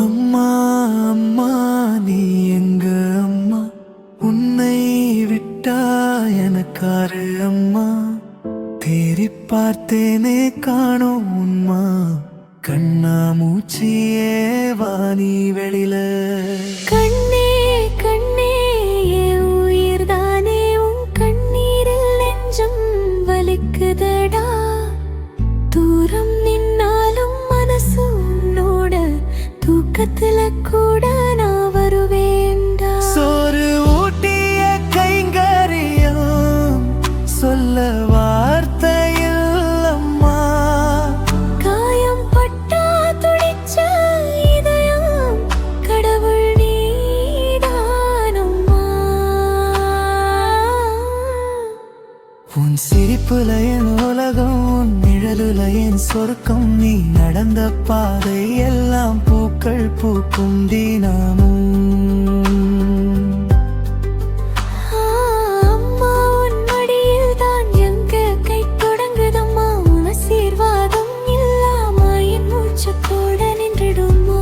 அம்மா அம்மா நீ எங்க அம்மா, உன்னை விட்டா எனக்காரு அம்மா. தேடி பார்த்தேனே காணோம் உன்மா, கண்ணா மூச்சியே வாணி வெளியில. கண்ணே கண்ணே என் உயிர் தானே, உன் கண்ணீரில் நெஞ்சம் வலிக்குதடா. தூரம் நின்னாலும் மனசு உன்னோட, தூக்கத்துல கூட நான் வருவேன்டா. சோறு ஊட்டிய கைங்கரியம் சொல்ல வார்த்தை இல்லம்மா. காயம் பட்டா துடிச்ச இதயம் கடவுள் நீதானம்மா. உன் சிரிப்புல என் உலகம், உன் நிழலுல என் சொர்க்கம். நீ நடந்த பாதை எல்லாம் பூக்கள் பூக்கும் தினமும். அம்மா உன் மடியில் தான் எங்க கை தொடங்குதம்மா. உன் ஆசீர்வாதம் இல்லாம என் மூச்சத்தோட நின்றுடுமா.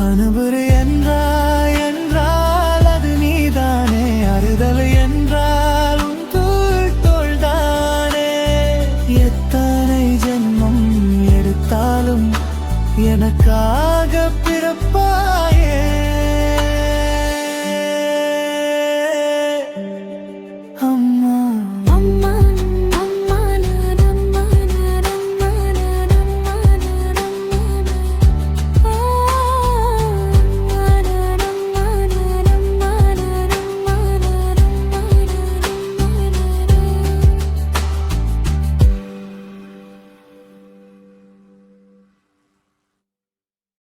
அனுபுரு என்றால் அது நீதானே, அறுதல் என்றால் உன் தோள் தானே. எத்தனை ஜென்மம் எடுத்தாலும் எனக்காக பிறப்பாயே.